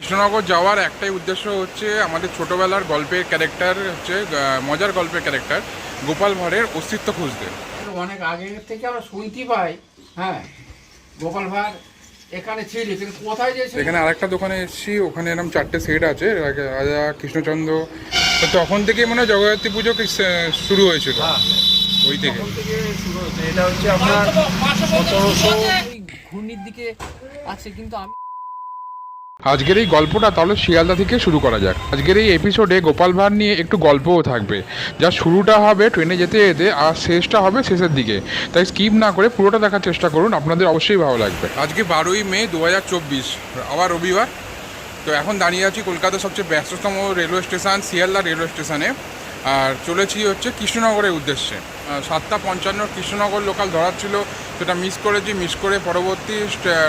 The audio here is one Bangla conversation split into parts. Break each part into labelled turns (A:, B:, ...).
A: কৃষ্ণনগর যাওয়ার একটাই উদ্দেশ্য হচ্ছে আমাদের ছোটোবেলার গল্পের ক্যারেক্টার হচ্ছে মজার গল্পের ক্যারেক্টার গোপাল ভাঁড়ের অস্তিত্ব খুঁজতে।
B: অনেক আগে থেকে আমরা শুনতে পাই, হ্যাঁ, গোপাল ভাঁড় এখানে ছিল, কিন্তু কোথায় যে
A: এখানে আরেকটা দোকানে এসেছি, ওখানে এরকম 4টে সেট আছে রাজা কৃষ্ণচন্দ্র। তো তখন থেকে মনে হয় জগদ্ধাত্রী পুজো শুরু হয়েছিল, ওই থেকে
B: শুরু হচ্ছে। এটা হচ্ছে আপনার 1700
C: ঘূর্ণির দিকে আছে, কিন্তু আমি
A: আজকের এই গল্পটা তাহলে শিয়ালদা থেকে শুরু করা যাক। আজকের এই এপিসোডে গোপাল ভাঁড় নিয়ে একটু গল্পও থাকবে, যা শুরুটা হবে ট্রেনে যেতে যেতে আর শেষটা হবে শেষের দিকে। তাই স্কিপ না করে পুরোটা দেখার চেষ্টা করুন, আপনাদের অবশ্যই ভালো লাগবে। আজকে 12ই মে 2024, আবার রবিবার। তো এখন দাঁড়িয়ে আছি কলকাতার সবচেয়ে ব্যস্ততম রেলওয়ে স্টেশন শিয়ালদা রেলওয়ে স্টেশনে, আর চলেছি হচ্ছে কৃষ্ণনগরের উদ্দেশ্যে। 7:55 কৃষ্ণনগর লোকাল ধরার ছিল, সেটা মিস করে পরবর্তী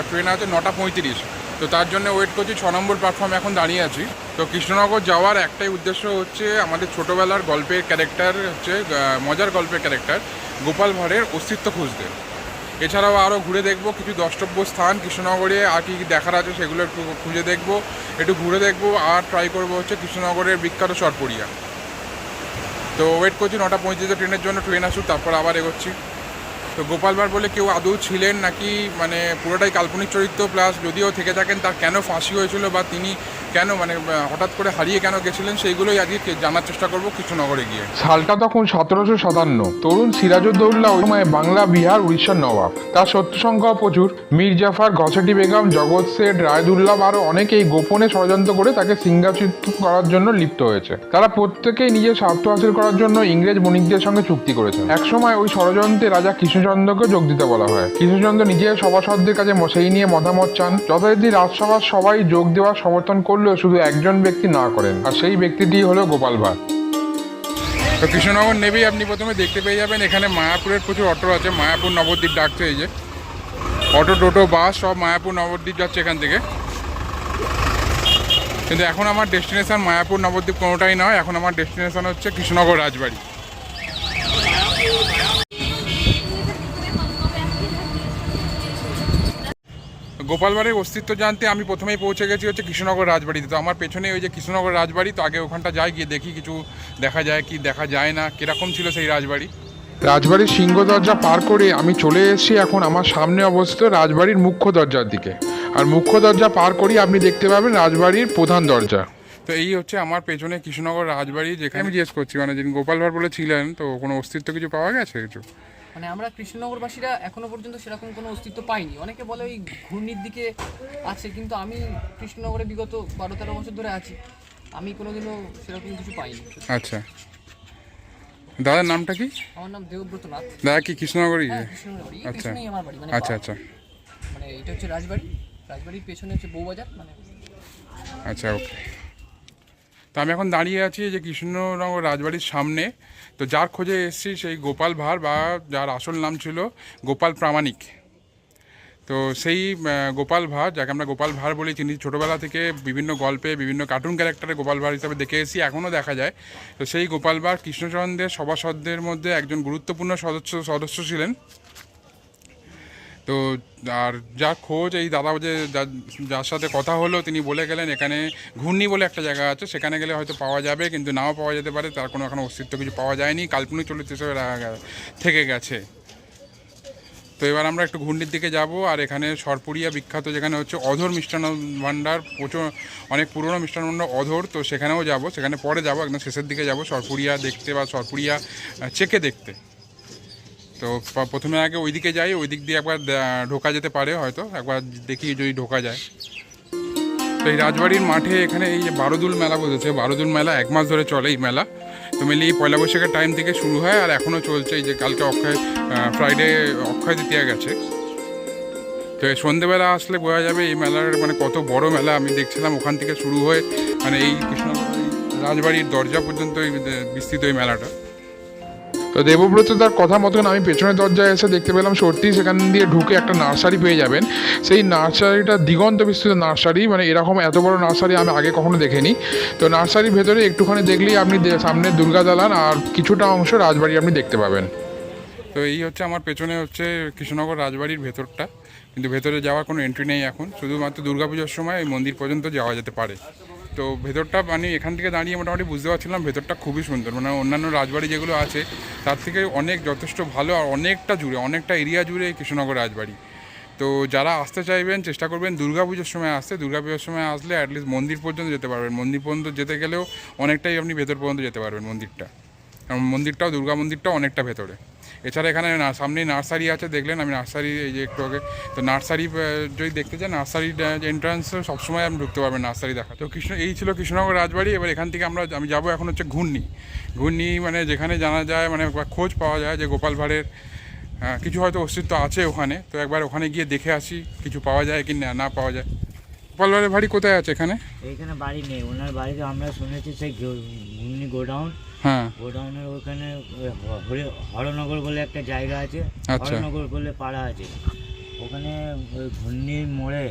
A: ট্রেন আছে 9:35। তো তার জন্য ওয়েট করছি, 6 নম্বর প্ল্যাটফর্মে এখন দাঁড়িয়ে আছি। তো কৃষ্ণনগর যাওয়ার একটাই উদ্দেশ্য হচ্ছে আমাদের ছোটোবেলার গল্পের ক্যারেক্টার হচ্ছে মজার গল্পের ক্যারেক্টার গোপাল ভাঁড়ের অস্তিত্ব খুঁজতে। এছাড়াও আরও ঘুরে দেখব কিছু দ্রষ্টব্য স্থান কৃষ্ণনগরে, আর কী দেখার আছে সেগুলো একটু খুঁজে দেখব, একটু ঘুরে দেখব, আর ট্রাই করব হচ্ছে কৃষ্ণনগরের বিখ্যাত সরপুরিয়া। তো ওয়েট করছি 9:35 ট্রেনের জন্য, ট্রেন আসুক তারপর আবার এগোচ্ছি। তো গোপাল ভাঁড় বলে কেউ আদৌ ছিলেন নাকি, মানে পুরোটাই কাল্পনিক চরিত্র, প্লাস যদিও থেকে থাকেন তার কেন ফাঁসি হয়েছিল বা তিনি কেন হঠাৎ করে হারিয়ে কেন গেছিলেন, সেইগুলোই আজকে জানার চেষ্টা করব কৃষ্ণনগরে গিয়ে। সালটা তখন 1757। তরুণ সিরাজউদ্দৌলা ওই সময় বাংলা, বিহার, উড়িষ্যার নবাব। তার শত্রু সংখ্যা প্রচুর। মীর জাফর, ঘসেটি বেগম, জগৎ শেঠ, রায়দুল্লাভ আরও অনেকেই গোপনে ষড়যন্ত্র করে তাকে সিংহাচ্যুত করার জন্য লিপ্ত হয়েছে। তারা প্রত্যেকেই নিজের স্বার্থ হাসিল করার জন্য ইংরেজ বণিকদের সঙ্গে চুক্তি করেছে। একসময় ওই ষড়যন্ত্রে রাজা কৃষ্ণচন্দ্রকে যোগ দিতে বলা হয়। কৃষ্ণচন্দ্র নিজের সভাসদদের কাছে সেই নিয়ে মতামত চান। যথারীতি রাজসভার সবাই যোগ দেওয়ার সমর্থন করলেও শুধু একজন ব্যক্তি না করেন, আর সেই ব্যক্তিটি হলো গোপাল ভাঁড়। তো কৃষ্ণনগর নেবেই আপনি প্রথমে দেখতে পেয়ে যাবেন এখানে মায়াপুরের প্রচুর অটো আছে। মায়াপুর নবদ্বীপ ডাকছে, এই যে অটো, টোটো, বাস সব মায়াপুর নবদ্বীপ যাচ্ছে এখান থেকে। কিন্তু এখন আমার ডেস্টিনেশন মায়াপুর নবদ্বীপ কোনোটাই নয়, এখন আমার ডেস্টিনেশন হচ্ছে কৃষ্ণনগর রাজবাড়ি। গোপাল ভাঁড়ের অস্তিত্ব জানতে আমি প্রথমেই পৌঁছে গেছি হচ্ছে কৃষ্ণনগর রাজবাড়িতে। তো আমার পেছনে ওই যে কৃষ্ণনগর রাজবাড়ি, তো আগে ওখানটা যাই, গিয়ে দেখি কিছু দেখা যায় কি দেখা যায় না, কীরকম ছিল সেই রাজবাড়ি। রাজবাড়ির সিংহ দরজা পার করে আমি চলে এসেছি এখন আমার সামনে অবস্থিত রাজবাড়ির মুখ্য দরজার দিকে। আর মুখ্য দরজা পার করেই আপনি দেখতে পাবেন রাজবাড়ির প্রধান দরজা। তো এই হচ্ছে আমার পেছনে কৃষ্ণনগর রাজবাড়ি, যেখানে আমি জিজ্ঞেস করছি মানে যিনি গোপাল ভাঁড় বলে ছিলেন, তো কোনো অস্তিত্ব কিছু পাওয়া গেছে কিছু?
C: মানে আমরা কৃষ্ণনগরবাসীরা এখনো পর্যন্ত সেরকম কোনো অস্তিত্ব পাইনি। অনেকে বলে ওই ঘূর্ণির দিকে আছে, কিন্তু আমি কৃষ্ণনগরে বিগত 12-13 বছর ধরে আছি, আমি কোনোদিনও সেরকম কিছু পাইনি।
A: আচ্ছা, দাদার নামটা কি?
C: আমার নাম দেবব্রত নাথ।
A: দাদা কি কৃষ্ণনগরই?
C: কৃষ্ণনগরই,
A: আচ্ছা,
C: পেছনেই আমার বাড়ি। মানে
A: আচ্ছা আচ্ছা,
C: মানে এটা হচ্ছে রাজবাড়ি, রাজবাড়ির পেছনে হচ্ছে বউবাজার। মানে
A: আচ্ছা, ওকে। তো আমি এখন দাঁড়িয়ে আছি যে কৃষ্ণনগর রাজবাড়ির সামনে। তো যার খোঁজে এসেছি সেই গোপাল ভাঁড়, বা যার আসল নাম ছিল গোপাল প্রামাণিক। তো সেই গোপাল ভাঁড়, যাকে আমরা গোপাল ভাঁড় বলি, তিনি ছোটোবেলা থেকে বিভিন্ন গল্পে বিভিন্ন কার্টুন ক্যারেক্টারে গোপাল ভাঁড় হিসাবে দেখে এসেছি, এখনও দেখা যায়। তো সেই গোপাল ভাঁড় কৃষ্ণচন্দ্রের সভাসদদের মধ্যে একজন গুরুত্বপূর্ণ সদস্য ছিলেন। তো আর যার খোঁজ এই দাদা যে যার সাথে কথা হলো, তিনি বলে গেলেন এখানে ঘূর্ণি বলে একটা জায়গা আছে, সেখানে গেলে হয়তো পাওয়া যাবে, কিন্তু নাও পাওয়া যেতে পারে, তার কোনো এখনও অস্তিত্ব কিছু পাওয়া যায়নি, কাল্পনিক চরিত্র হিসেবে থেকে গেছে। তো এবার আমরা একটু ঘূর্ণির দিকে যাব, আর এখানে সরপুরিয়া বিখ্যাত, যেখানে হচ্ছে অধর মিষ্টান্ন ভাণ্ডার, প্রচুর অনেক পুরনো মিষ্টান্ন ভাণ্ডার অধর। তো সেখানেও যাব, সেখানে পরে যাব, একদম শেষের দিকে যাব সরপুরিয়া দেখতে বা সরপুরিয়া চেকে দেখতে। তো প্রথমে আগে ওই দিকে যাই, ওই দিক দিয়ে একবার ঢোকা যেতে পারে, হয়তো একবার দেখি যদি ঢোকা যায়। তো এই রাজবাড়ির মাঠে এখানে এই যে বারোদুল মেলা বসেছে, বারোদুল মেলা 1 মাস ধরে চলে এই মেলা। তো মেনলি পয়লা বৈশাখের টাইম থেকে শুরু হয়, আর এখনও চলছে। এই যে কালকে ফ্রাইডে অক্ষয় তৃতীয়া গেছে। তো সন্ধ্যেবেলা আসলে বোঝা যাবে এই মেলার মানে কত বড় মেলা। আমি দেখছিলাম ওখান থেকে শুরু হয়ে মানে এই কৃষ্ণনগর রাজবাড়ির দরজা পর্যন্ত বিস্তৃত এই মেলাটা। তো দেবব্রত তার কথা মতন আমি পেছনের দরজায় এসে দেখতে পেলাম সত্যি সেখান দিয়ে ঢুকে একটা নার্সারি পেয়ে যাবেন। সেই নার্সারিটা দিগন্ত বিস্তৃত নার্সারি, মানে এরকম এত বড় নার্সারি আমি আগে কখনো দেখিনি। তো নার্সারির ভেতরে একটুখানি দেখলেই আপনি সামনে দুর্গা দালান আর কিছুটা অংশ রাজবাড়ি আপনি দেখতে পাবেন। তো এই হচ্ছে আমার পেছনে হচ্ছে কৃষ্ণনগর রাজবাড়ির ভেতরটা। কিন্তু ভেতরে যাওয়ার কোনো এন্ট্রি নেই এখন, শুধুমাত্র দুর্গাপুজোর সময় এই মন্দির পর্যন্ত যাওয়া যেতে পারে। তো ভেতরটা মানে এখান থেকে দাঁড়িয়ে মোটামুটি বুঝতে পারছিলাম ভেতরটা খুবই সুন্দর, মানে অন্যান্য রাজবাড়ি যেগুলো আছে তার থেকে অনেক যথেষ্ট ভালো, আর অনেকটা জুড়ে, অনেকটা এরিয়া জুড়ে এই কৃষ্ণনগর রাজবাড়ি। তো যারা আসতে চাইবেন চেষ্টা করবেন দুর্গাপুজোর সময় আসতে। দুর্গাপুজোর সময় আসলে অ্যাটলিস্ট মন্দির পর্যন্ত যেতে পারবেন। মন্দির পর্যন্ত যেতে গেলেও অনেকটাই আপনি ভেতর পর্যন্ত যেতে পারবেন মন্দিরটা, কারণ মন্দিরটাও দুর্গা মন্দিরটাও অনেকটা ভেতরে। এছাড়া এখানে সামনেই নার্সারি আছে, দেখলেন আমি নার্সারি এই যে একটু আগে, তো নার্সারি যদি দেখতে চান নার্সারির এন্ট্রান্স সবসময় আপনি ঢুকতে পারবেন নার্সারি দেখা। তো এই ছিল কৃষ্ণনগর রাজবাড়ি। এবার এখান থেকে আমি যাবো এখন হচ্ছে ঘূর্ণি, মানে যেখানে জানা যায় মানে খোঁজ পাওয়া যায় যে গোপাল ভাঁড়ের কিছু হয়তো অস্তিত্ব আছে ওখানে। তো একবার ওখানে গিয়ে দেখে আসি কিছু পাওয়া যায় কি না পাওয়া যায়। গোপাল ভাঁড়ের বাড়ি কোথায় আছে এখানে?
D: এইখানে বাড়ি নেই, ওনার বাড়িতে আমরা শুনেছি সেই ঘূর্ণি গোডাউন,
A: হ্যাঁ,
D: গোডাউনের ওখানে হরনগর বলে একটা জায়গা আছে,
A: আচ্ছা।
D: হরনগর বলে পাড়া আছে, ওখানে ওই ঘূর্ণির মোড়ে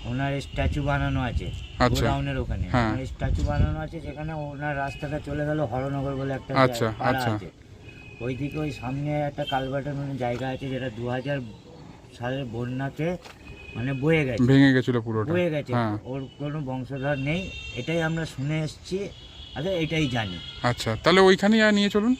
D: ওনার স্ট্যাচু বানানো আছে।
A: আচ্ছা।
D: গোডাউনের ওখানে
A: হ্যাঁ।
D: স্ট্যাচু বানানো আছে, যেখানে ওনার রাস্তাটা চলে গেল হরনগর বলে একটা
A: আচ্ছা,
D: পাড়া
A: আচ্ছা।
D: আছে। ওইদিকে ওই সামনে একটা কালভার্টের জায়গা আছে, যেটা 2000 সালের বন্যাতে মানে বয়ে গেছে,
A: ভেঙে গেছিল পুরোটা।
D: বয়ে গেছে,
A: হ্যাঁ,
D: ওর কোনো বংশধর নেই, এটাই আমরা শুনে এসেছি, আচ্ছা এটাই জানি।
A: আচ্ছা, তাহলে ওইখানেই নিয়ে চলুন।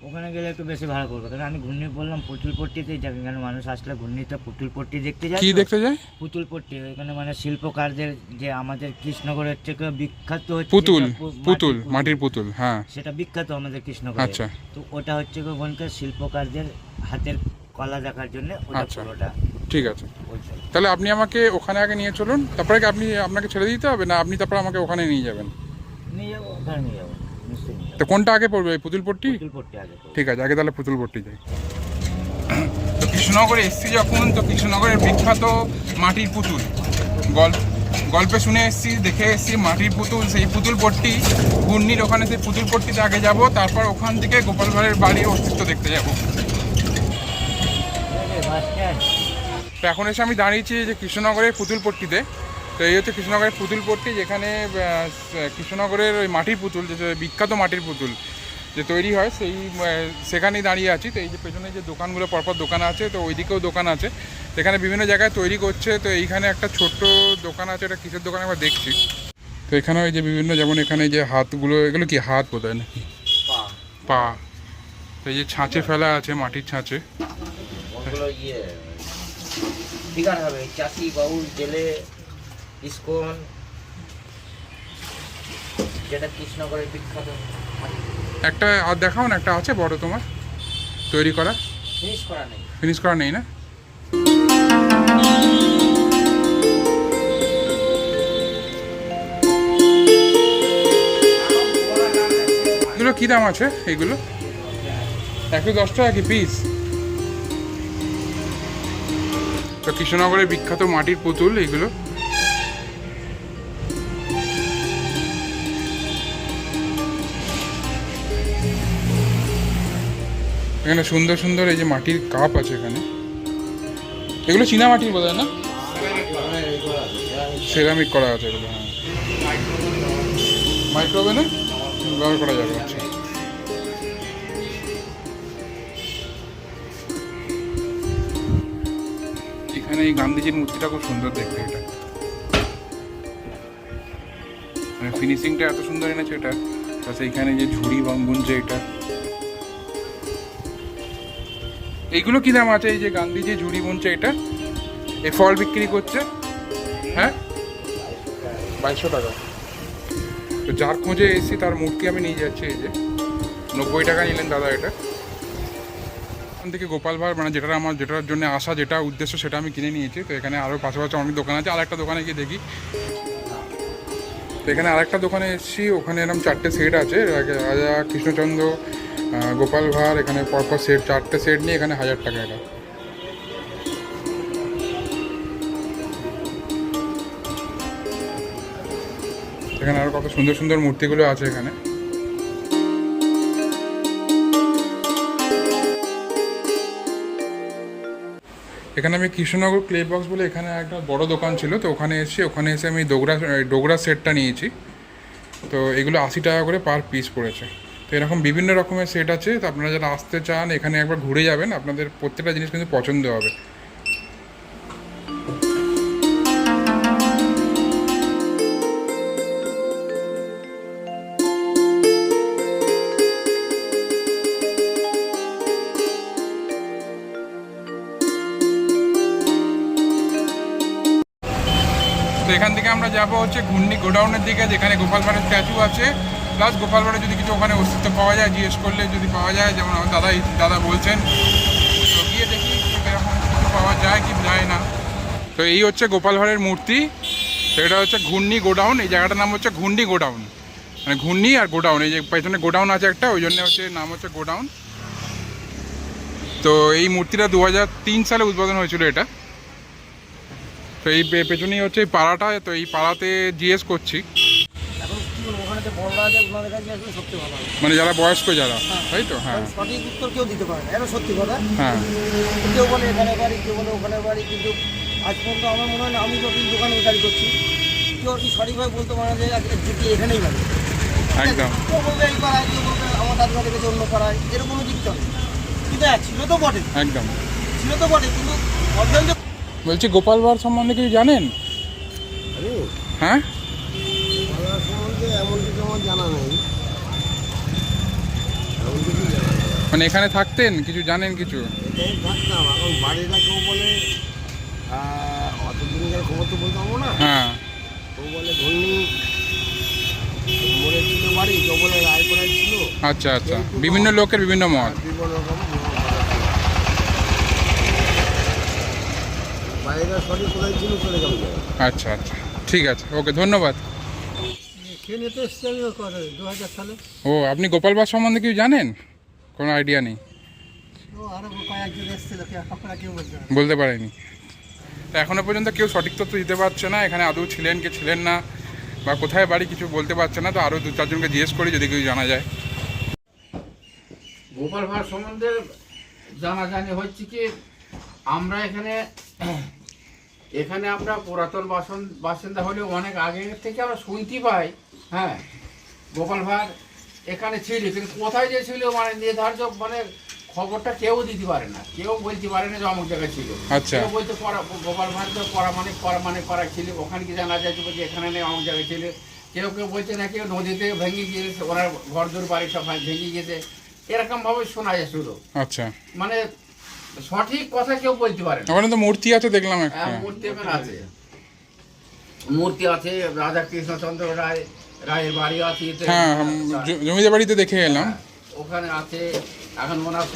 D: ওখানে গেলে একটু বেশি ভালো করবে, কারণ আমি ঘূর্ণি বললাম পুতুলপট্টিতেই যাবেন, কেন মানুষ আসলে ঘূর্ণিতে পুতুলপট্টি দেখতে যায়।
A: কি দেখতে যায়?
D: পুতুলপট্টি, ওইখানে মানে শিল্পকারদের যে আমাদের কৃষ্ণগড়ের থেকে বিখ্যাত হচ্ছে
A: পুতুল,
D: পুতুল,
A: মাটির পুতুল, হ্যাঁ,
D: সেটা বিখ্যাত আমাদের কৃষ্ণগড়ে।
A: আচ্ছা।
D: তো ওটা হচ্ছে ওখানকার শিল্পকারদের হাতের কলা দেখার জন্য ওটা
A: আচ্ছা।
D: পুরোটা
A: ঠিক আছে,
D: ওইটাই।
A: তাহলে আপনি আমাকে ওখানে আগে নিয়ে চলুন, তারপরে কি আপনাকে ছেড়ে দিতে হবে, না আপনি তারপর আমাকে ওখানে নিয়ে যাবেন?
D: নিয়ে যাবো, ওখানে নিয়ে যাবো, নিশ্চয়ই নিয়ে
A: তো
D: যাবো।
A: কোনটা আগে পড়বে, ওই পুতুলপট্টি?
D: পুতুলপট্টি আগে করবো।
A: ঠিক আছে, আগে তাহলে পুতুলপট্টি যাই। তো কৃষ্ণনগরে এসছি যখন, তো কৃষ্ণনগরের বিখ্যাত মাটির পুতুল গল্পে শুনে এসেছি, দেখে এসেছি মাটির পুতুল, সেই পুতুলপট্টি ঘূর্ণির ওখানে সেই পুতুলপট্টিতে আগে যাব, তারপর ওখান থেকে গোপাল ভাঁড়ের বাড়ির অস্তিত্ব দেখতে যাব।
D: Bus stand.
A: তো এখন এসে আমি দাঁড়িয়েছি যে কৃষ্ণনগরের পুতুলপট্টিতে। তো এই হচ্ছে কৃষ্ণনগরের পুতুলপট্টি, যেখানে কৃষ্ণনগরের ওই মাটির পুতুল, যে বিখ্যাত মাটির পুতুল যে তৈরি হয় সেখানেই দাঁড়িয়ে আছি। তো এই যে পেছনে যে দোকানগুলো পরপর দোকান আছে, তো ওইদিকেও দোকান আছে, সেখানে বিভিন্ন জায়গায় তৈরি করছে। তো এইখানে একটা ছোট্ট দোকান আছে, এটা কিসের দোকান আমরা দেখছি। তো এখানে ওই যে বিভিন্ন, যেমন এখানে যে হাতগুলো, এগুলো কি হাত বোধহয় নাকি পা, তো এই যে ছাঁচে ফেলা আছে, মাটির ছাঁচে।
D: ওগুলো ঠিকানা হবে চাষি বাউল জেলে ইস্কন, যেটা কৃষ্ণগড়ের বিখ্যাত।
A: একটা আর দেখাও না, একটা আছে বড় তোমার তৈরি করা, ফিনিশ করা নেই না? এগুলো কী দাম আছে এগুলো? 110 টাকা কি পিস? তো কৃষ্ণনগরের বিখ্যাত মাটির পুতুল এইগুলো। এখানে সুন্দর সুন্দর এই যে মাটির কাপ আছে এখানে, এগুলো চীনা মাটির বোধ হয় না, সেরামিক করা আছে এগুলো। হ্যাঁ, মাইক্রোওভেনে ব্যবহার করা যাবে। আচ্ছা, এখানে এই গান্ধীজির মূর্তিটা খুব সুন্দর দেখতে, এটা মানে ফিনিশিংটা এত সুন্দর এনেছে এটা। তাছাড়া এইখানে যে ঝুড়ি বুনছে এটা, এইগুলো কি দাম আছে? এই যে গান্ধীজি ঝুড়ি বুনছে এটা, এই ফল বিক্রি করছে, হ্যাঁ 2200 টাকা। তো যার খোঁজে এসেছি তার মূর্তি আমি নিয়ে যাচ্ছি। এই যে 90 টাকা নিলেন দাদা এটা। এখান থেকে গোপাল ভাঁড় মানে যেটার জন্য আসা, যেটা উদ্দেশ্য, সেটা আমি কিনে নিয়েছি। তো এখানে আরও পাশাপাশি অনেক দোকান আছে, আর একটা দোকানে গিয়ে দেখি। তো এখানে আরেকটা দোকানে এসেছি, ওখানে এরকম 4টে সেট আছে, রাজা কৃষ্ণচন্দ্র, গোপাল ভাঁড়, এখানে পরপর সেট 4টে সেট নিয়ে এখানে 1000 টাকা এটা। এখানে আরও কত সুন্দর সুন্দর মূর্তিগুলো আছে এখানে। এখানে আমি কৃষ্ণনগর ক্লে বক্স বলে এখানে একটা বড় দোকান ছিল, তো ওখানে এসে আমি ডোগরা সেটটা নিয়েছি। তো এগুলো 80 টাকা করে পার পিস পড়েছে। তো এরকম বিভিন্ন রকমের সেট আছে, তো আপনারা যারা আসতে চান এখানে একবার ঘুরে যাবেন, আপনাদের প্রত্যেকটা জিনিস কিন্তু পছন্দ হবে। এখান থেকে আমরা যাব হচ্ছে ঘূর্ণি গোডাউনের দিকে, যেখানে গোপাল ভাঁড়ের স্ট্যাচু আছে, প্লাস গোপাল ভাঁড়ের যদি কিছু ওখানে অস্তিত্ব পাওয়া যায়, জিজ্ঞেস করলে যদি পাওয়া যায়, যেমন আমার দাদা বলছেন, তো গিয়ে দেখি এরকম কিছু পাওয়া যায় কি যায় না। তো এই হচ্ছে গোপাল ভাঁড়ের মূর্তি। তো এটা হচ্ছে ঘূর্ণি গোডাউন, এই জায়গাটার নাম হচ্ছে ঘূর্ণি গোডাউন, মানে ঘূর্ণি আর গোডাউন, এই যে পেছনে গোডাউন আছে একটা, ওই জন্য হচ্ছে নাম হচ্ছে গোডাউন। তো এই মূর্তিটা 2003 সালে উদ্বোধন হয়েছিল এটা। তো এই পেছনেই হচ্ছে এই পাড়াটা, তো এই পাড়াতে জিজ্ঞেস করছি,
E: এখন কি বলবো, ওখানে যে বড়রা আছে ওনাদের কাছে আসলে সত্যি ভালো হবে।
A: মানে যারা বয়স্ক যারা, তাই তো? হ্যাঁ
E: কারণ সঠিক উত্তর কেউ দিতে পারে না, এটা সত্যি কথা।
A: হ্যাঁ
E: কেউ বলে এখানে বাড়ি, কেউ বলে ওখানে বাড়ি, কিন্তু আজ পর্যন্ত আমার মনে হয় না, আমি যতদিন দোকানে উঠারি করছি, কেউ আর কি সঠিকভাবে বলতে পারে না যে একজনকে এখানেই বাড়ি।
A: একদম।
E: কেউ বলবে এই পাড়ায়, কেউ বলবে আমার দাদু বাড়ি গেছে অন্য পাড়ায়, এরকমও দিক চলে। কিন্তু হ্যাঁ, ছিল তো বটে,
A: একদম।
E: ছিল তো বটে, কিন্তু অর্জন যে
A: বলছি গোপাল ভাঁড় সম্বন্ধে কিছু জানেন? হ্যাঁ
E: সম্বন্ধে এমন কিছু আমার জানা নেই, এমন কিছু জানা নেই।
A: মানে এখানে থাকতেন, কিছু জানেন কিছু?
E: এটাই থাকতাম, এখন বাড়িটা কেউ বলে অত দিনের খবর তো বলতে পারবো না।
A: হ্যাঁ
E: কেউ বলে ধর্মী মোড়ে ছিল বাড়ি, কেউ বলে রায়পুরায় ছিল,
A: আচ্ছা আচ্ছা, বিভিন্ন লোকের বিভিন্ন মত।
E: বিভিন্ন রকম বাইরে সঠিক কোথায় ছিল চলে গেল।
A: আচ্ছা আচ্ছা, ঠিক আছে, ওকে, ধন্যবাদ।
E: ট্রেনে তো এসছে 2000 সালে।
A: ও, আপনি গোপাল ভাঁড় সম্বন্ধে কিছু জানেন? কোনো আইডিয়া নেই?
E: ও আরো কয়েকজন এসেছিল, আপনারা কেউ বলতে পারেন।
A: বলতে পারেনি। তো এখনো পর্যন্ত কেউ সঠিক তথ্য দিতে পারছে না, এখানে আদৌ ছিলেন কি ছিলেন না, বা কোথায় বাড়ি কিছু বলতে পারছে না। তো আরও 2-4 জনকে জিজ্ঞেস করি, যদি কিছু জানা যায়।
B: গোপাল ভাঁড় সম্বন্ধে জানাজানি হচ্ছে কি, আমরা এখানে আমরা পুরাতন বাসিন্দা হলেও অনেক আগে থেকে আমরা শুনতে পাই, হ্যাঁ, গোপাল ভাঁড় এখানে ছিল, কিন্তু কোথায় যে ছিল মানে নির্ধার্য মানে খবরটা কেউ দিতে পারে না, কেউ বলতে পারে না যে অমুক জায়গায় ছিল।
A: আচ্ছা।
B: কেউ বলতে গোপাল ভাঁড় তো পাড়া ছিল, ওখানে কি জানা যায় যে এখানে নেই অমুক জায়গায় ছিল। কেউ কেউ বলছে না, কেউ নদীতে ভেঙে গিয়েছে, ওনার ঘরদোর বাড়ি সব ভেঙে গিয়েছে, এরকম ভাবে শোনা যায় শুধু।
A: আচ্ছা,
B: মানে সঠিক কথা কেউ বলতে পারে না।
A: ওখানে তো মূর্তি আছে দেখলাম একটা।
B: মূর্তি এখানে আছে, মূর্তি আছে, রাজা কৃষ্ণচন্দ্র রায়ের বাড়ি আছে।
A: হ্যাঁ, জমিদার বাড়িতে দেখে এলাম।
B: ওখানে আছে। এখন ওনার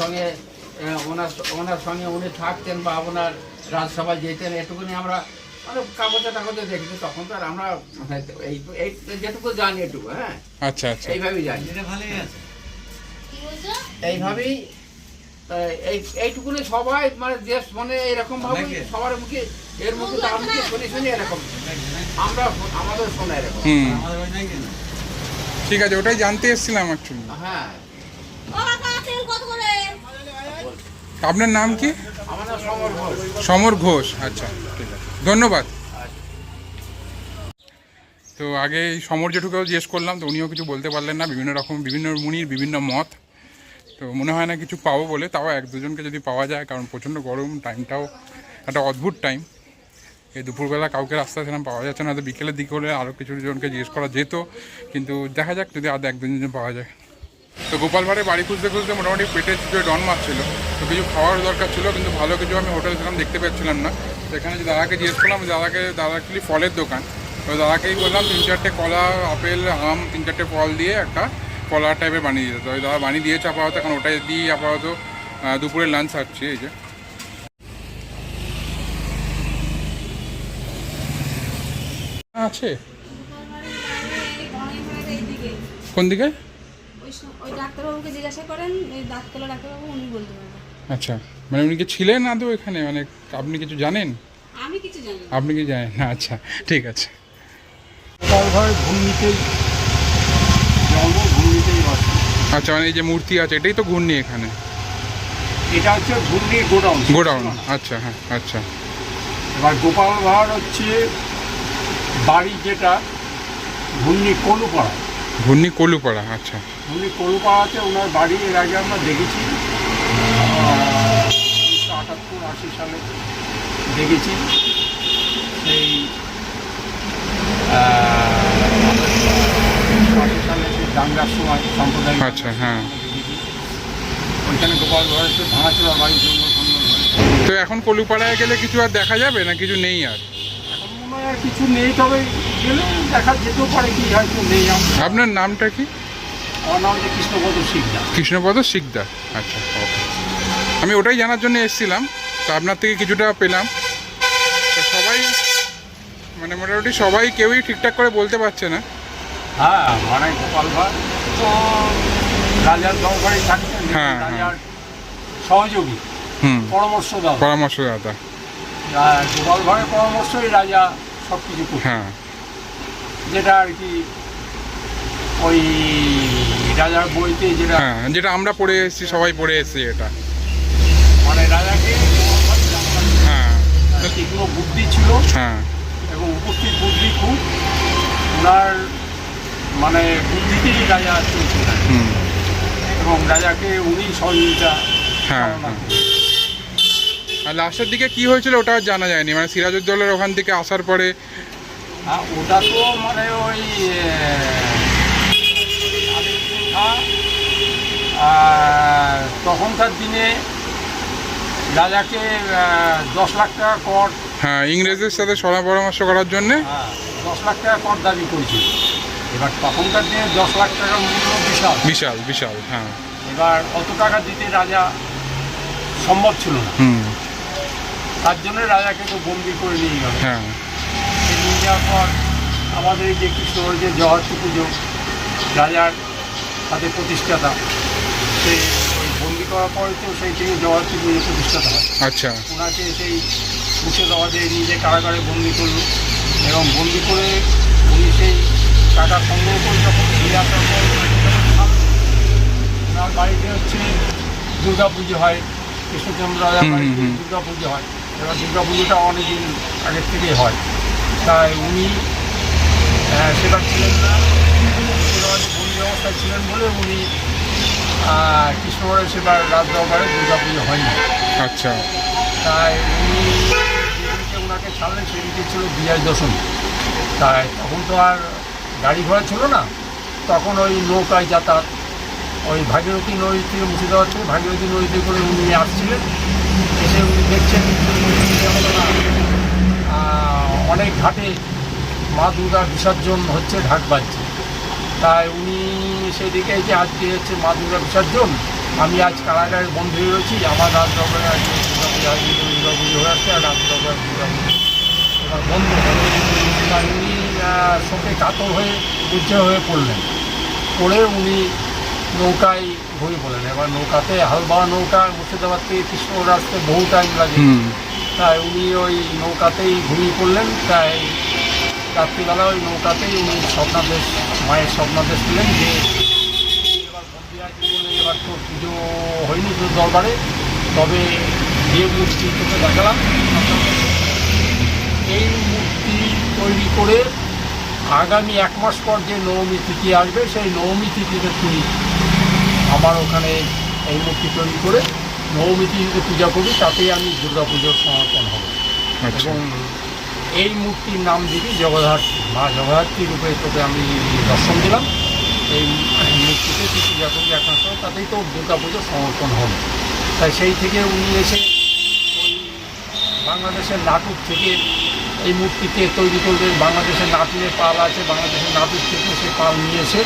B: সঙ্গে উনি থাকতেন বা ওনার রাজসভায় যেতেন, এটুকুনি আমরা মানে কাগজে দেখেছি। তখন তো আর আমরা এই যেটুকু জানি এটুকু, হ্যাঁ,
A: আচ্ছা আচ্ছা,
B: এইভাবেই জানি, এইভাবেই এইটুকুনি সবাই মানে দেশ মানে এরকম ভাবে সবার মুখে এর মুখে তার মুখে শুনে এরকম আমরা আমাদের শোনা এরকম।
A: ঠিক আছে, ওটাই জানতে এসেছিলাম অ্যাকচুয়ালি।
B: হ্যাঁ,
A: আপনার নাম কি?
B: আমার নাম সমর ঘোষ।
A: সমর ঘোষ, আচ্ছা, ঠিক আছে, ধন্যবাদ। তো আগে এই সমর জেঠুকেও জিজ্ঞেস করলাম, তো উনিও কিছু বলতে পারলেন না। বিভিন্ন মুনির বিভিন্ন মত, তো মনে হয় না কিছু পাবো বলে। তাও 1-2জনকে যদি পাওয়া যায়, কারণ প্রচণ্ড গরম, টাইমটাও একটা অদ্ভুত টাইম। এই দুপুরবেলা কাউকে রাস্তায় সেরকম পাওয়া যাচ্ছে না, হয়তো বিকেলের দিকে হলে আরও কিছু জনকে জিজ্ঞেস করা যেত, কিন্তু দেখা যাক যদি আর 1-2জন পাওয়া যায়। তো গোপাল ভাঁড়ের বাড়ি খুঁজতে খুঁজতে মোটামুটি পেটে ডন মারছিল, তো কিছু খাওয়ার দরকার ছিল, কিন্তু ভালো কিছু আমি হোটেল সেরকম দেখতে পাচ্ছিলাম না। তো এখানে যে দাদাকে জিজ্ঞেস করলাম, দাদা অ্যাকচুয়ালি ফলের দোকান, তো দাদাকেই বললাম 3-4টে কলা, আপেল, আম, 3-4টে ফল দিয়ে একটা কলা টাইপের বানিয়ে দিতে। তো ওই দাদা বানিয়ে দিয়েছে আপাতত, এখন ওটাই দিয়ে আপাতত দুপুরে লাঞ্চ আসছি। এই যে আছে কোন দিকে?
F: ওই ডাক্তারবাবুকে জিজ্ঞাসা করেন, ওই দাঁততলা ডাক্তারবাবু, উনি বলতে পারবেন।
A: আচ্ছা, মানে উনি কি ছিলেন আদৌ এখানে? মানে আপনি কিছু জানেন?
F: আমি কিছু জানি না।
A: আপনি কি জানেন না? আচ্ছা, ঠিক আছে।
E: গোপাল ভাঁড় ঘূর্ণিতেই জন্ম, ঘূর্ণিতেই বাস।
A: আচ্ছা, মানে এই যে মূর্তি আছে এটাই তো ঘূর্ণি এখানে?
E: এটা হচ্ছে ঘূর্ণি গোডাউন।
A: গোডাউন, আচ্ছা, হ্যাঁ, আচ্ছা।
E: এবার গোপাল ভাঁড় হচ্ছে বাড়ি যেটা ঘূর্ণি কলুপাড়া।
A: ঘূর্ণি কলুপাড়া, আচ্ছা।
E: ঘূর্ণি কলুপাড়া আছে ওনার বাড়ি, এর আগে আমরা দেখেছি 1978-80 সালে দেখেছি। সেই 80 সালে সেই দাঙ্গার সময় সাম্প্রদায়িক,
A: আচ্ছা, হ্যাঁ।
E: ওইখানে গোপাল ভাঁড়ের ভাঙাচোরা বাড়ির জন্য
A: তো এখন কলুপাড়ায় গেলে কিছু আর দেখা যাবে না? কিছু নেই আর?
E: এখন মনে হয়
B: আর কিছু নেই, তবে গেলে দেখা যেতেও পারে কি হয়তো নেই।
A: আপনার নামটা কি?
B: আমার নাম হচ্ছে কৃষ্ণপদ শিকদার।
A: কৃষ্ণপদ শিকদার, আচ্ছা ওকে। আমি ওটাই জানার জন্য এসেছিলাম, তো আপনার থেকে কিছুটা পেলাম। তো সবাই মানে মোটামুটি সবাই কেউই ঠিকঠাক করে বলতে পারছে না।
B: হ্যাঁ, মানে গোপাল ভাঁড় তো রাজার দরবারে থাকতেন,
A: হ্যাঁ,
B: রাজার সহযোগী, পরামর্শদাতা।
A: পরামর্শদাতা,
B: গোপাল ভাঁড়ের পরামর্শই রাজা সব কিছু করতেন।
A: হ্যাঁ,
B: যেটা আর কি ওই রাজার বইতে যেটা,
A: হ্যাঁ, যেটা আমরা পড়ে এসেছি, সবাই পড়ে এসেছি এটা।
B: মানে রাজাকে গোপাল ভাঁড় জানতেন।
A: হ্যাঁ,
B: তীক্ষ্ণ বুদ্ধি ছিল
A: হ্যাঁ,
B: এবং উপস্থিত বুদ্ধি খুব, ওনার মানে বুদ্ধিতেই রাজা চলছিলেন এবং রাজাকে উনি সহযোগিতা।
A: হ্যাঁ, হ্যাঁ। আর লাস্টের দিকে কি হয়েছিল ওটা আর জানা যায়নি, মানে সিরাজউদ্দৌলার ওখান থেকে আসার পরে।
B: ওটা তো মানে ওই তখনকার দিনে রাজাকে 10 লাখ টাকা কর,
A: হ্যাঁ, ইংরেজদের সাথে সলা পরামর্শ করার জন্যে
B: 10 লাখ টাকা কর দাবি করেছিল। এবার তখনকার দিনে 10 লাখ টাকার মূল্য বিশাল
A: বিশাল বিশাল, হ্যাঁ।
B: এবার অত টাকা দিতে রাজা সম্ভব ছিল না, তার জন্য রাজাকে তো বন্দি করে নিয়ে গেল।
A: হ্যাঁ,
B: নিয়ে যাওয়ার পর আমাদের এই যে কৃষ্ণগড় যে জগদ্ধাত্রী পুজো, রাজার হাতে প্রতিষ্ঠাতা, সেই ওই বন্দি করার পরে তো সেই থেকে জগদ্ধাত্রী পুজো প্রতিষ্ঠাতা হয়।
A: আচ্ছা,
B: ওনাকে সেই মুর্শিদাবাদে নিজে কারাগারে বন্দি করলো এবং বন্দি করে উনি সেই টাকা সংগ্রহ করে যখন ফিরে আসার পর ওনার বাড়িতে হচ্ছে দুর্গা পুজো হয়, কৃষ্ণচন্দ্র রাজার বাড়িতে দুর্গা পুজো হয়। এবার দুর্গা পুজোটা অনেকদিন আগের থেকেই হয়, তাই উনি সেটা ছিলেন না, মুর্শিদাবাদে বন্দি অবস্থায় ছিলেন বলে উনি কৃষ্ণগড়ে সেবার রাজ দরবারে দুর্গা পুজো হয়নি।
A: আচ্ছা,
B: তাই উনি যেদিনকে ওনাকে ছাড়লেন সেদিনকে ছিল বিজয় দশমী। তাই তখন তো আর গাড়ি ঘোড়া ছিল না, তখন ওই নৌকায় যাতায়াত, ওই ভাগীরথী নদী থেকে মুর্শিদাবাদ থেকে ভাগীরথী নদীতে করে উনি আসছিলেন। এসে উনি দেখছেন অনেক ঘাটে মা দুর্গার বিসর্জন হচ্ছে, ঢাক বাজছে। তাই উনি সেদিকে যে আজকে হচ্ছে মা দুর্গার বিসর্জন, আমি আজ কারাগারে বন্ধ হয়ে রয়েছি, আমার রাত দরবারে আজকে দুর্গা পুজো হয়ে আসছে, আর রাত দরবারে দুর্গা পুজো এবার বন্ধ হবে। তাই উনি শোকে কাতর হয়ে উজ্জ্বল হয়ে পড়লেন, পড়ে উনি নৌকায় ঘুরে পড়লেন। এবার নৌকাতে হালবাওয়া নৌকা, মুর্শিদাবাদ থেকে কৃষ্ণগড় আসতে বহু টাইম লাগে, তাই উনি ওই নৌকাতেই ঘুমিয়ে পড়লেন। তাই রাত্রিবেলা ওই নৌকাতেই উনি স্বপ্নাদেশ, মায়ের স্বপ্নাদেশ পেলেন যে এবার বন্দি আছে বলে এবার তো পুজো হয়নি তো দরবারে, তবে যে মূর্তি তোকে দেখালাম এই মূর্তি তৈরি করে আগামী 1 মাস পর যে নবমী তিথি আসবে, সেই নবমী তিথিতে তুই আমার ওখানে এই মূর্তি তৈরি করে নবমী তিথিতে পূজা করবি, তাতেই আমি দুর্গা পুজোর সমর্পণ হব। এবং এই মূর্তির নাম দিবি জগদ্ধাত্রী, মা জগদ্ধাত্রী রূপে তোকে আমি দর্শন দিলাম। এই মূর্তিতে তুই পূজা করবি 1 মাস পর, তাতেই তো দুর্গা পুজো সমর্পণ হবে। তাই সেই থেকে উনি এসে ওই বাংলাদেশের নাটক থেকে এই মূর্তিকে তৈরি করবে। বাংলাদেশের নাটুরের পাল আছে, বাংলাদেশের নাটুর থেকে সেই পাল নিয়ে এসে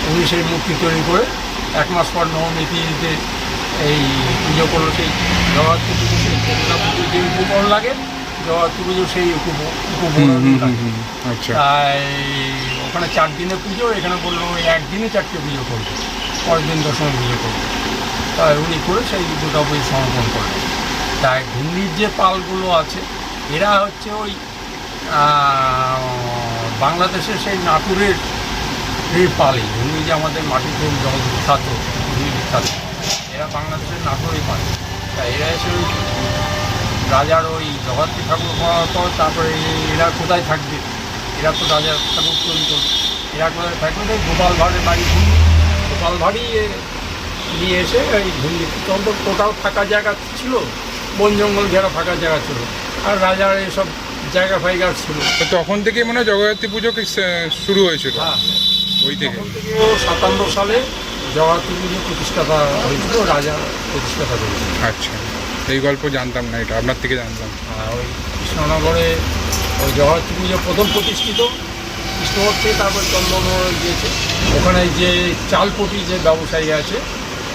B: উনি সেই মূর্তি তৈরি করে 1 মাস পর নবমী তিথিতে এই পুজো করলো। সেই জগদ্ধাত্রী পুজো, সেই দুর্গা পুজো যে উপকরণ লাগে, জগদ্ধাত্রী পুজো সেই উপকরণ লাগে। তাই ওখানে 4 দিনে পুজো, এখানে বললো ওই 1 দিনে 4টে পুজো করবে, পরের দিন দশমী পুজো করবে। তাই উনি করে সেই দুর্গা পুজো সমর্পণ করলেন। তাই ঘূর্ণির যে পালগুলো আছে, এরা হচ্ছে ওই বাংলাদেশের সেই নাটুরের পালই। ঘূর্ণি যে আমাদের মাটিতে জল বিখ্যাত, ঘূর্ণি বিখ্যাত, এরা বাংলাদেশের নাটুরের পাল। তাই এরা এসে ওই রাজার ওই জগদ্ধাত্রী ঠাকুর করার পর তারপরে এরা কোথায় থাকবে, এরা তো রাজার ঠাকুর তৈরি করবে, এরা কোথায় থাকবে, তাই গোপাল ভাঁড়ের বাড়ি ঘূর্ণি, গোপাল ভাঁড়ই নিয়ে এসে ওই ঘূর্ণি তখন কোথাও থাকা জায়গা ছিল, বন জঙ্গল ঘেরা ফাঁকা জায়গা ছিল, আর রাজার এসব জায়গা ফাইগা ছিল।
A: তখন থেকে মনে হয় জগদ্ধাত্রী পুজো শুরু হয়েছিল।
B: হ্যাঁ,
A: ওই থেকে
B: 57 সালে জগদ্ধাত্রী পুজো প্রতিষ্ঠাতা হয়েছিল, রাজা প্রতিষ্ঠাতা করেছিল।
A: আচ্ছা, এই গল্প জানতাম না, এটা আপনার থেকে জানতাম।
G: ওই কৃষ্ণনগরে ওই জগদ্ধাত্রী পুজো প্রথম প্রতিষ্ঠিত কৃষ্ণনগর থেকে, তারপর চন্দননগর গিয়েছে। ওখানে যে চালপটি যে ব্যবসায়ী আছে,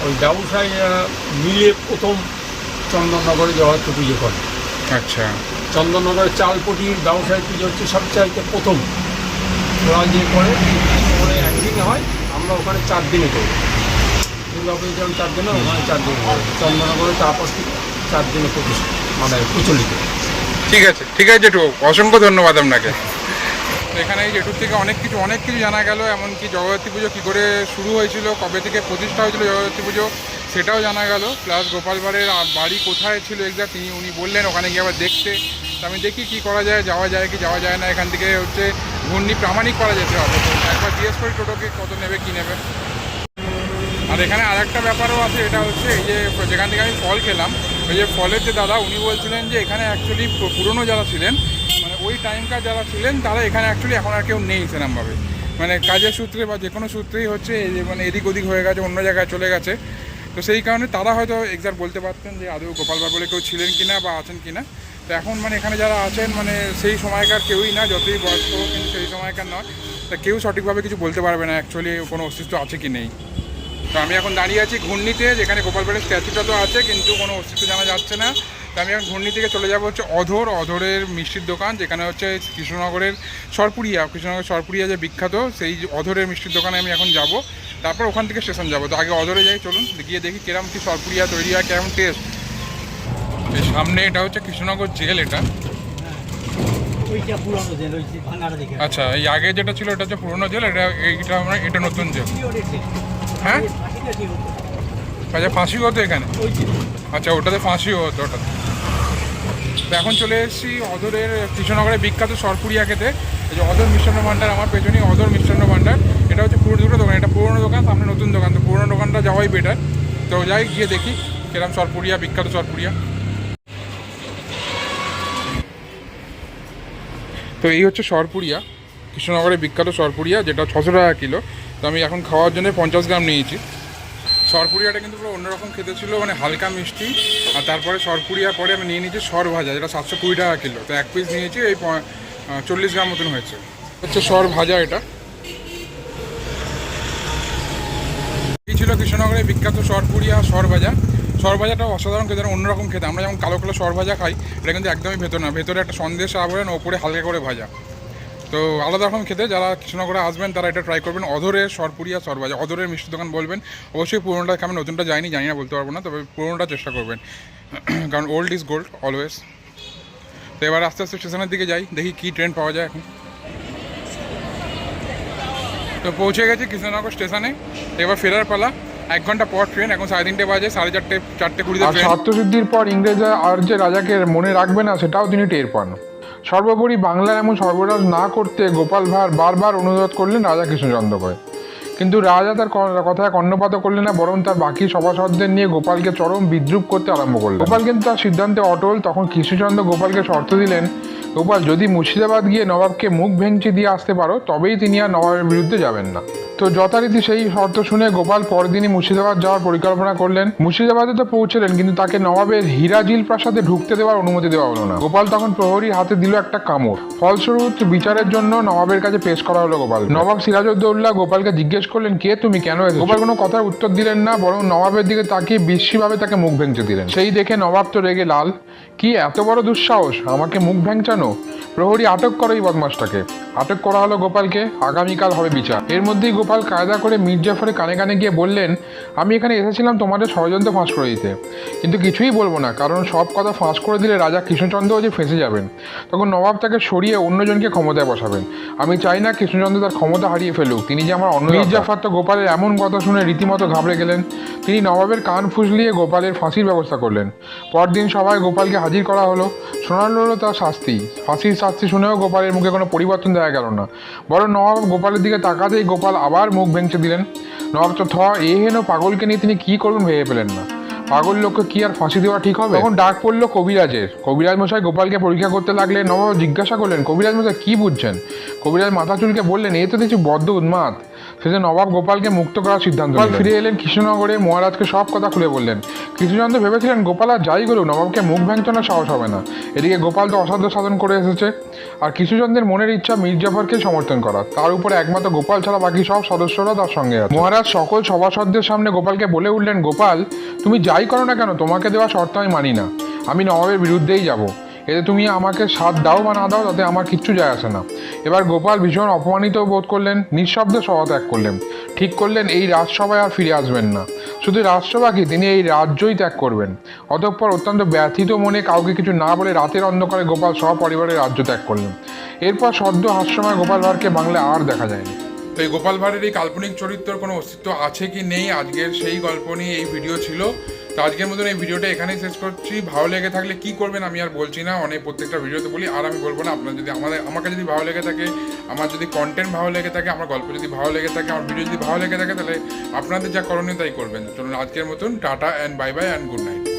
G: ওই ব্যবসায়ীরা মিলে প্রথম চন্দননগরে জগদ্ধাত্রী পুজো করে।
A: আচ্ছা,
G: চন্দননগরের চালপটির ব্যবসায়ী পুজো হচ্ছে সবচাইতে প্রথম। ওরা যে করে ওখানে একদিনে হয়, আমরা ওখানে 4 দিনে করি। দুর্গা পুজো যেমন 4 দিনে, ওখানে 4 দিনে হয়। চন্দননগরে তারপর থেকে 4 দিনে প্রতিষ্ঠা মানে প্রচলিত।
A: ঠিক আছে জেঠু, অসংখ্য ধন্যবাদ আপনাকে। তো এখানে এই জেঠুর থেকে অনেক কিছু জানা গেল, এমনকি জগদ্ধাত্রী পুজো কী করে শুরু হয়েছিল, কবে থেকে প্রতিষ্ঠা হয়েছিল জগদ্ধাত্রী পুজো সেটাও জানা গেল। প্লাস গোপাল ভাঁড়ের বাড়ি কোথায় ছিল এক্সাক্ট উনি বললেন ওখানে গিয়ে আবার দেখতে। তো আমি দেখি কী করা যায়, যাওয়া যায় কি যাওয়া যায় না। এখান থেকে হচ্ছে ঘূর্ণি প্রামাণিক করা যেতে হবে, তো একবার জিজ্ঞেস করি টোটোকে কত নেবে কী নেবে। আর এখানে আরেকটা ব্যাপারও আছে, এটা হচ্ছে এই যে যেখান থেকে আমি ফল খেলাম, ওই যে ফলের যে দাদা উনি বলছিলেন যে এখানে অ্যাকচুয়ালি পুরনো যারা ছিলেন, মানে ওই টাইমকার যারা ছিলেন তারা এখানে অ্যাকচুয়ালি এখন আর কেউ নেই সেরকমভাবে, মানে কাজের সূত্রে বা যে কোনো সূত্রেই হচ্ছে এই যে মানে এদিক ওদিক হয়ে গেছে, অন্য জায়গায় চলে গেছে। তো সেই কারণে তারা হয়তো এক্সাক্ট বলতে পারতেন যে আদৌ গোপাল ভাঁড় বলে কেউ ছিলেন কিনা বা আছেন কিনা। তো এখন মানে এখানে যারা আছেন মানে সেই সময়কার কেউই না, যতই বয়স্ক কিন্তু সেই সময়কার নয়। তা কেউ সঠিকভাবে কিছু বলতে পারবে না অ্যাকচুয়ালি কোনো অস্তিত্ব আছে কি নেই। তো আমি এখন দাঁড়িয়ে আছি ঘূর্ণিতে, যেখানে গোপাল ভাঁড়ের স্ট্যাচুটা তো আছে কিন্তু কোনো অস্তিত্ব জানা যাচ্ছে না। তো আমি এখন ঘূর্ণি থেকে চলে যাবো হচ্ছে অধরের মিষ্টির দোকান, যেখানে হচ্ছে কৃষ্ণনগরের সরপুরিয়া যে বিখ্যাত, সেই অধরের মিষ্টির দোকানে আমি এখন যাব। তারপর ওখান থেকে স্টেশন যাব। তো আগে অধরে যাই, চলুন গিয়ে দেখি কিরম কি সরপুরিয়া তৈরি হয়, কেমন টেস্ট। এই সামনে এটা হচ্ছে কৃষ্ণনগর জেল, এটা আচ্ছা এই আগে যেটা ছিল এটা হচ্ছে পুরোনো জেল, এটা নতুন জেল। হ্যাঁ আচ্ছা, ফাঁসি হতো এখানে? আচ্ছা, ওটাতে ফাঁসিও হতো ওটাতে। তো এখন চলে এসেছি অধরের কৃষ্ণনগরের বিখ্যাত সরপুরিয়া খেতে। এই যে অধর মিষ্টান্ন ভাণ্ডার, আমার পেছনেই অধর মিষ্টান্ন ভাণ্ডার। এটা হচ্ছে দুটো দোকান, এটা পুরোনো দোকান, সামনে নতুন দোকান। তো পুরোনো দোকানটা যাওয়াই বেটার। তো যাই গিয়ে দেখি কিরম সরপুরিয়া, বিখ্যাত সরপুরিয়া। তো এই হচ্ছে সরপুরিয়া, কৃষ্ণনগরের বিখ্যাত সরপুরিয়া, যেটা 600 টাকা কিলো। তো আমি এখন খাওয়ার জন্য 50 গ্রাম নিয়েছি। সরপুরিয়াটা কিন্তু পুরো অন্যরকম খেতে ছিল, মানে হালকা মিষ্টি। আর তারপরে সরপুরিয়া পরে আমি নিয়ে নিয়েছি সর ভাজা, যেটা 720 টাকা কিলো। তো 1 পিস নিয়েছি, এই 40 গ্রাম মতন হয়েছে। হচ্ছে সর ভাজা, এটা এই ছিল কৃষ্ণনগরের বিখ্যাত সরপুরিয়া সর ভাজা। সর ভাজাটা অসাধারণ খেতে, অন্যরকম খেতে। আমরা যেমন কালো কালো সর ভাজা খাই, এটা কিন্তু একদমই ভেতর না, ভেতরে একটা সন্দেশ আবরণ, ওপরে হালকা করে ভাজা। তো আলাদা রকম খেতে, যারা কৃষ্ণনগরে আসবেন তারা এটা ট্রাই করবেন। অধরের সরপুরিয়া সর ভাজা, অধরের মিষ্টি দোকান বলবেন। অবশ্যই পুরোনোটা খাবেন, নতুনটা জানি না বলতে পারবো না, তবে পুরোনোটা চেষ্টা করবেন, কারণ ওল্ড ইজ গোল্ড অলওয়েজ। তো এবার আস্তে আস্তে স্টেশনের দিকে যাই, দেখি কী ট্রেন পাওয়া যায় এখন। তো পৌঁছে গেছি কৃষ্ণনগর স্টেশনে, এবার ফেরার পালা। 1 ঘন্টা পর ট্রেন, এখন 3:30 বাজে, 4:30
H: আর স্বার্থসিদ্ধির পর ইংরেজরা আর যে রাজাকে মনে রাখবে না সেটাও তিনি টের পান। সর্বোপরি বাংলার এমন সর্বনাশ না করতে গোপাল ভাঁড় বারবার অনুরোধ করলেন রাজা কৃষ্ণচন্দ্রকে, কিন্তু রাজা তার কথায় কর্ণপাত করলেন না, বরং তার বাকি সভাসদদের নিয়ে গোপালকে চরম বিদ্রুপ করতে আরম্ভ করলেন। গোপাল কিন্তু তার সিদ্ধান্তে অটল। তখন কৃষ্ণচন্দ্র গোপালকে শর্ত দিলেন, গোপাল যদি মুর্শিদাবাদ গিয়ে নবাবকে মুখ ভেঙচি দিয়ে আসতে পারো তবেই তিনি আর নবাবের বিরুদ্ধে যাবেন না। তো যথারীতি সেই শর্ত শুনে গোপাল পরদিনই মুর্শিদাবাদ যাওয়ার পরিকল্পনা করলেন। মুর্শিদাবাদে তো পৌঁছলেন, কিন্তু তাকে নবাবের হীরাজিল প্রাসাদে ঢুকতে দেওয়ার অনুমতি দেওয়া হলো না। গোপাল তখন প্রহরীর হাতে দিল একটা কামড়। ফলস্বরূপ বিচারের জন্য নবাবের কাছে পেশ করা হলো গোপাল। নবাব সিরাজউদ্দৌলা গোপালকে জিজ্ঞেস করলেন, কে তুমি, কেন এসেছো? গোপাল কোনো কথার উত্তর দিলেন না, বরং নবাবের দিকে তাকিয়ে বিশ্রীভাবে তাকে মুখ ভেঙচে দিলেন। সেই দেখে নবাব তো রেগে লাল। কি এত বড় দুঃসাহস, আমাকে মুখ ভেঙচানো! প্রহরী, আটক করো এই বদমাসটাকে। আটক করা হলো গোপালকে। আগামীকাল হবে বিচার। এর মধ্যেই গোপাল কায়দা করে মীর জাফরের কানে কানে গিয়ে বললেন, আমি এখানে এসেছিলাম তোমাদের ষড়যন্ত্র ফাঁস করে দিতে, কিন্তু কিছুই বলবো না, কারণ সব কথা ফাঁস করে দিলে রাজা কৃষ্ণচন্দ্রও যে ফেঁসে যাবেন। তখন নবাব তাকে সরিয়ে অন্যজনকে ক্ষমতায় বসাবেন। আমি চাই না কৃষ্ণচন্দ্র তার ক্ষমতা হারিয়ে ফেলুক, তিনি যে আমার অন্য। মীর জাফর তো গোপালের এমন কথা শুনে রীতিমতো ঘাবড়ে গেলেন। তিনি নবাবের কান ফুসলিয়ে গোপালের ফাঁসির ব্যবস্থা করলেন। পরদিন সভায় গোপালকে হাজির করা হলো। শোনানো হলো তার শাস্তি। ফাঁসির শাস্তি শুনেও গোপালের মুখে কোনো পরিবর্তন দেখা গেল না, বরং নবাব গোপালের দিকে তাকাতেই গোপাল আবার মুখ ভেঙচে দিলেন। নবাব তো হেন পাগলকে নিয়ে তিনি কি করবেন ভেবে পেলেন না। পাগল লোককে কি আর ফাঁসি দেওয়া ঠিক হবে? তখন ডাক পড়লো কবিরাজের। কবিরাজ মশাই গোপালকে পরীক্ষা করতে লাগলেন। নবাব জিজ্ঞাসা করলেন, কবিরাজ মশাই কি বুঝছেন? কবিরাজ মাথা চুলকে বললেন, এ তো দেখছি বড্ড উন্মাদ। শেষে নবাব গোপালকে মুক্ত করার সিদ্ধান্ত নিলেন। ফিরে এলেন কৃষ্ণনগরে, মহারাজকে সব কথা খুলে বললেন। কৃষ্ণচন্দ্র ভেবেছিলেন গোপাল আর যাই করুক নবাবকে মুখ ভেঙচানোর সাহস হবে না। এদিকে গোপাল তো অসাধ্য সাধন করে এসেছে, আর কৃষ্ণচন্দ্রের মনের ইচ্ছা মীর জাফরকে সমর্থন করা। তার উপরে একমাত্র গোপাল ছাড়া বাকি সব সদস্যরা তার সঙ্গে আছে। মহারাজ সকল সভাসদদের সামনে গোপালকে বলে উঠলেন, গোপাল তুমি যাই করো না কেন তোমাকে দেওয়া শর্ত আমি মানি না, আমি নবাবের বিরুদ্ধেই যাব। এতে তুমি আমাকে সাথ দাও বা না দাও তাতে আমার কিচ্ছু যায় আসে না। এবার গোপাল ভীষণ অপমানিত বোধ করলেন, নিঃশব্দে সভা ত্যাগ করলেন। ঠিক করলেন এই রাজসভায় আর ফিরে আসবেন না। শুধু রাজসভা কি, তিনি এই রাজ্যই ত্যাগ করবেন। অতঃপর অত্যন্ত ব্যথিত মনে কাউকে কিছু না বলে রাতের অন্ধকারে গোপাল সপরিবারে রাজ্য ত্যাগ করলেন। এরপর সদ্য হাস্যময় গোপাল ভাঁড়কে বাংলায় আর দেখা যায়নি।
A: তো এই গোপাল ভাঁড়ের এই কাল্পনিক চরিত্রের কোনো অস্তিত্ব আছে কি নেই, আজকের সেই গল্প নিয়ে এই ভিডিও ছিল। তো আজকের মতন এই ভিডিওটা এখানেই শেষ করছি। ভালো লেগে থাকলে কি করবেন আমি আর বলছি না, অনেক প্রত্যেকটা ভিডিওতে বলি, আর আমি বলবো না। আপনার যদি আমাকে যদি ভালো লেগে থাকে, আমার যদি কন্টেন্ট ভালো লেগে থাকে, আমার গল্প যদি ভালো লেগে থাকে, আমার ভিডিও যদি ভালো লেগে থাকে, তাহলে আপনাদের যা করণীয় তাই করবেন। চলুন আজকের মতন tata and bye bye and good night.